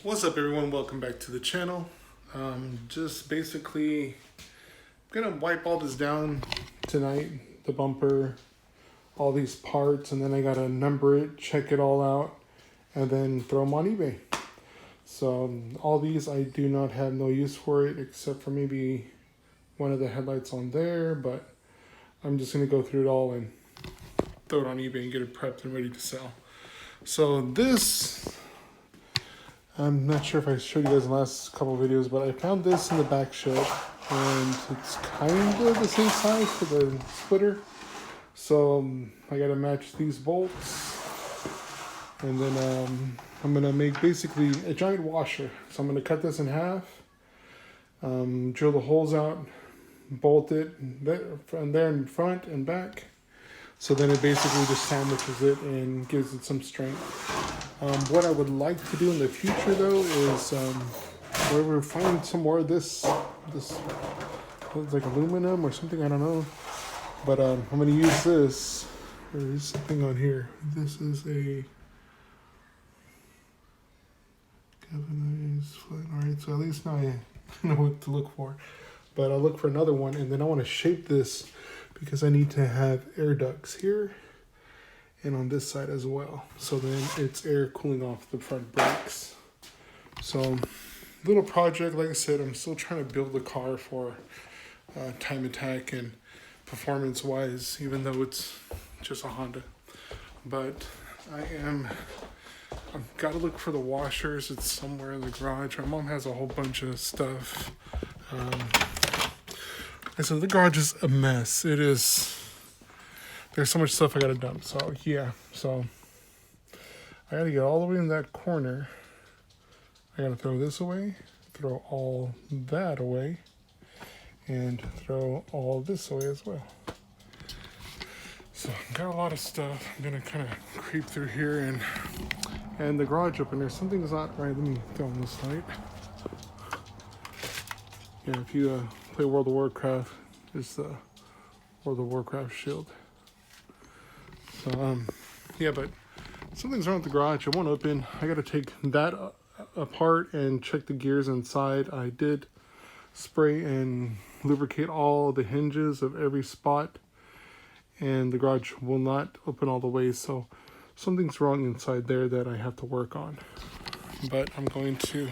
What's up, everyone? Welcome back to the channel. Just basically gonna wipe all this down tonight, the bumper, all these parts, and then I gotta number it, check it all out, and then throw them on eBay. So all these I do not have no use for it except for maybe one of the headlights on there, but I'm just gonna go through it all and throw it on eBay and get it prepped and ready to sell. So this, I'm not sure if I showed you guys in the last couple of videos, but I found this in the back shed, and it's kind of the same size for the splitter. So I gotta match these bolts, and then I'm gonna make basically a giant washer. So I'm gonna cut this in half, drill the holes out, bolt it from there in front and back. So then it basically just sandwiches it and gives it some strength. What I would like to do in the future though is wherever find some more of this it's like aluminum or something, I don't know. But I'm gonna use this. There's something on here. This is a galvanized flat. Alright, so at least now I know what to look for. But I'll look for another one, and then I want to shape this because I need to have air ducts here and on this side as well. So then it's air cooling off the front brakes. So little project, like I said, I'm still trying to build the car for time attack and performance wise, even though it's just a Honda. But I've got to look for the washers. It's somewhere in the garage. My mom has a whole bunch of stuff. And so the garage is a mess. It is. There's so much stuff I gotta dump. So yeah. So I gotta get all the way in that corner. I gotta throw this away, throw all that away, and throw all this away as well. So got a lot of stuff. I'm gonna kind of creep through here and the garage open there. Something's not right. Let me go on this light. Yeah, if you play World of Warcraft, it's the World of Warcraft shield. So yeah, but something's wrong with the garage. It won't open. I gotta take that apart and check the gears inside. I did spray and lubricate all the hinges of every spot, and the garage will not open all the way. So something's wrong inside there that I have to work on. But I'm going to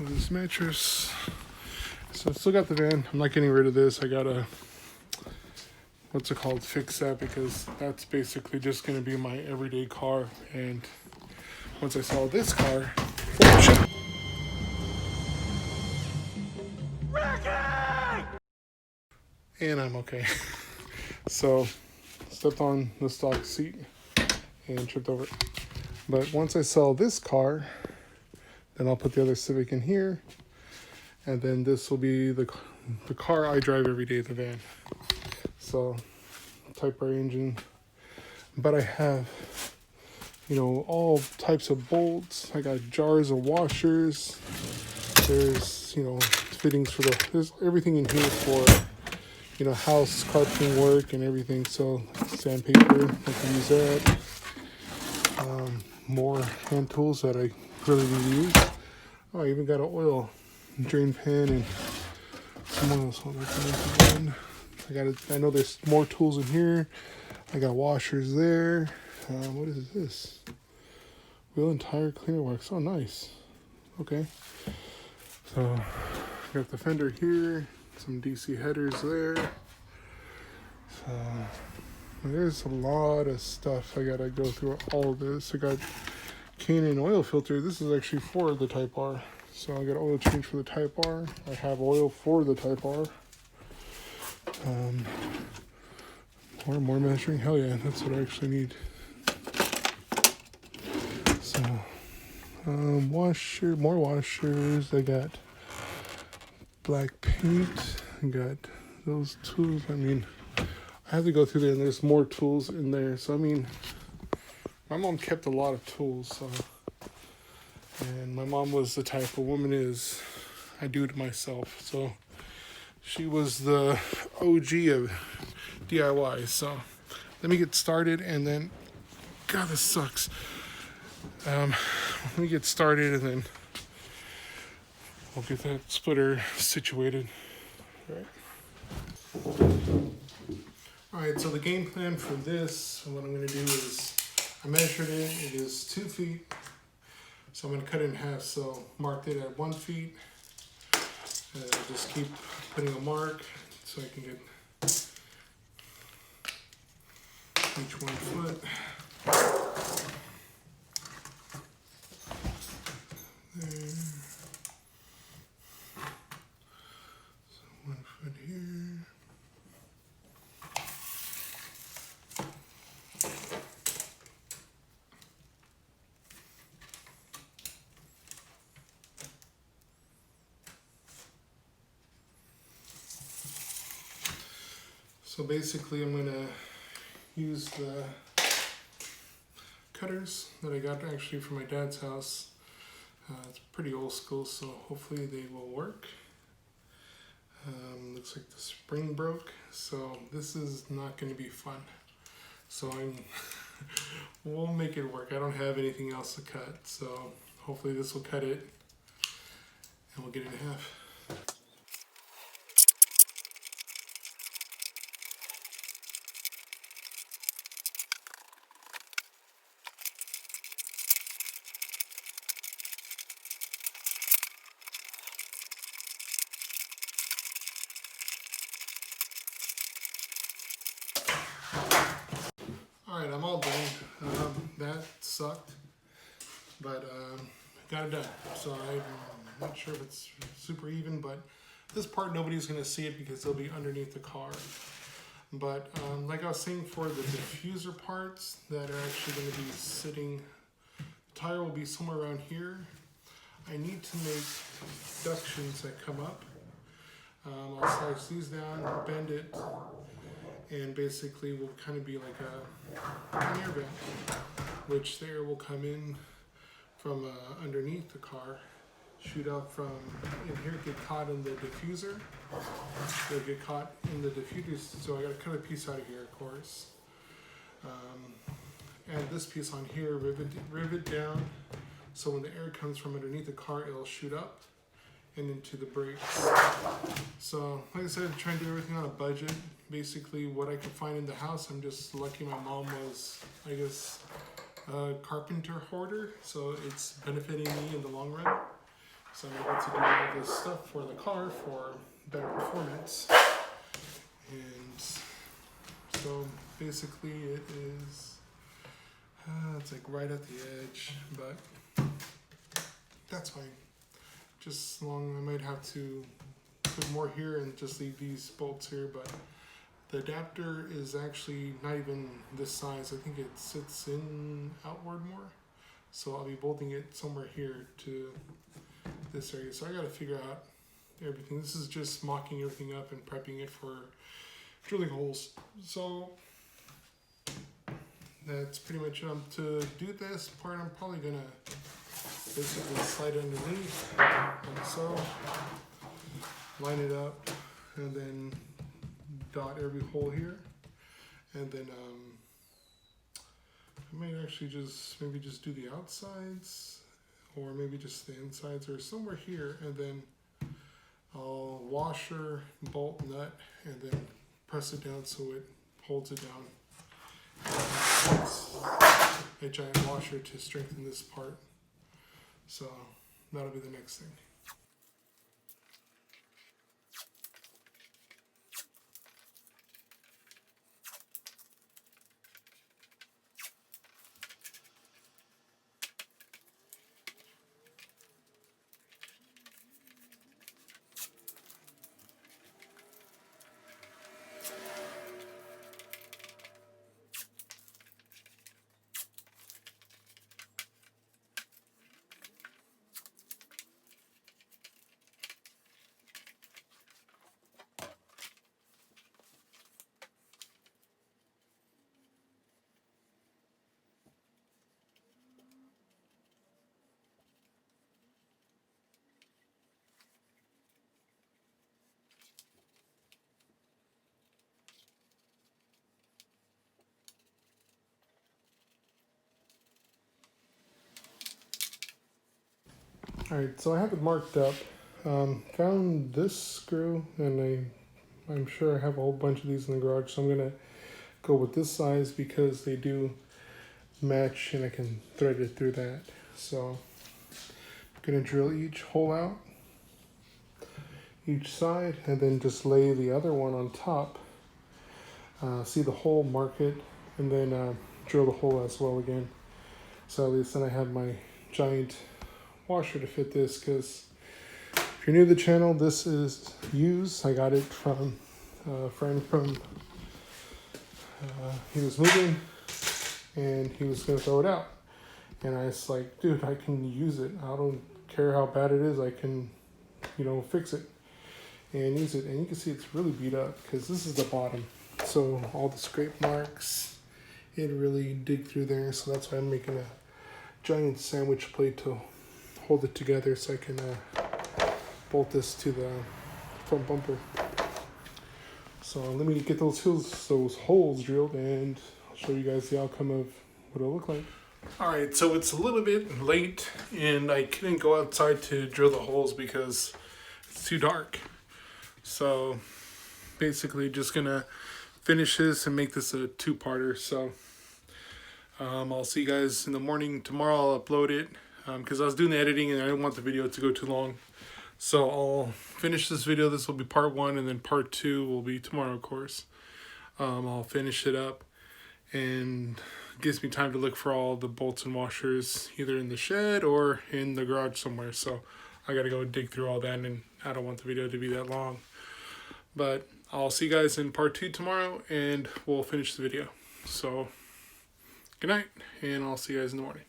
move this mattress. So I still got the van. I'm not getting rid of this. I gotta, what's it called, fix that, because that's basically just gonna be my everyday car. And once I sell this car, oh shit. And I'm okay. So stepped on the stock seat and tripped over it. But once I sell this car, then I'll put the other Civic in here. And then this will be the car I drive every day, the van. So, Type R engine. But I have, all types of bolts. I got jars of washers. There's, fittings for there's everything in here for, house carpeting work and everything. So, sandpaper, I can use that. More hand tools that I really need to use. Oh, I even got an oil drain pan and some oil. I know there's more tools in here. I got washers there. What is this? Wheel and tire cleaner works. Oh, nice. Okay. So got the fender here. Some DC headers there. So there's a lot of stuff. I gotta go through all of this. I got Canon oil filter. This is actually for the Type R. So I got oil change for the Type R. I have oil for the Type R. More measuring. Hell yeah, that's what I actually need. So, more washers. I got black paint. I got those tools. I have to go through there, and there's more tools in there. So, my mom kept a lot of tools, so. And my mom was the type of woman is, I do it myself. So she was the OG of DIY. So let me get started, and then, God, this sucks. let me get started and then we'll get that splitter situated. Alright, so the game plan for this, what I'm going to do is, I measured it, it is 2 feet, so I'm going to cut it in half, so marked it at 1 feet, just keep putting a mark so I can get each 1 foot. There. So 1 foot here. So basically I'm going to use the cutters that I got actually from my dad's house. It's pretty old school, so hopefully they will work. Looks like the spring broke, so this is not going to be fun. So we'll make it work. I don't have anything else to cut, so hopefully this will cut it and we'll get it in half. Alright, I'm all done. That sucked, but got it done. So I'm not sure if it's super even, but this part nobody's going to see it because it'll be underneath the car. But like I was saying, for the diffuser parts that are actually going to be sitting, the tire will be somewhere around here. I need to make ductions that come up. I'll slice these down, bend it, and basically will kind of be like an air vent, which the air will come in from underneath the car, shoot out from in here, get caught in the diffuser. It'll get caught in the diffuser, so I gotta cut a piece out of here, of course. And this piece on here, rivet down, so when the air comes from underneath the car, it'll shoot up and into the brakes. So, like I said, I'm trying to do everything on a budget. Basically, what I could find in the house, I'm just lucky my mom was, I guess, a carpenter hoarder, so it's benefiting me in the long run. So I'm able to do all this stuff for the car for better performance. And so basically it is, it's like right at the edge, but that's fine. Just long, I might have to put more here and just leave these bolts here, but the adapter is actually not even this size. I think it sits in outward more. So I'll be bolting it somewhere here to this area. So I gotta figure out everything. This is just mocking everything up and prepping it for drilling holes. So that's pretty much it. To do this part, I'm probably gonna basically slide underneath, like so, line it up, and then dot every hole here, and then I might actually maybe just do the outsides, or maybe just the insides, or somewhere here, and then I'll washer, bolt, nut, and then press it down so it holds it down. It's a giant washer to strengthen this part. So that'll be the next thing. Alright, so I have it marked up. Found this screw, and I'm sure I have a whole bunch of these in the garage, so I'm going to go with this size because they do match and I can thread it through that. So I'm going to drill each hole out, each side, and then just lay the other one on top. See the hole, mark it, and then drill the hole as well again. So at least then I have my giant washer to fit this, because if you're new to the channel, this is used. I got it from a friend from, he was moving and he was going to throw it out. And I was like, dude, I can use it. I don't care how bad it is. I can, fix it and use it. And you can see it's really beat up because this is the bottom. So all the scrape marks, it really dig through there. So that's why I'm making a giant sandwich plate to hold it together so I can bolt this to the front bumper. So let me get those holes drilled and I'll show you guys the outcome of what it'll look like. Alright, so it's a little bit late and I couldn't go outside to drill the holes because it's too dark. So basically just gonna finish this and make this a two-parter. So I'll see you guys in the morning. Tomorrow I'll upload it because I was doing the editing and I didn't want the video to go too long. So I'll finish this video. This will be part 1, and then part 2 will be tomorrow, of course. I'll finish it up, and it gives me time to look for all the bolts and washers either in the shed or in the garage somewhere. So I gotta go dig through all that, and I don't want the video to be that long. But I'll see you guys in part 2 tomorrow, and we'll finish the video. So good night, and I'll see you guys in the morning.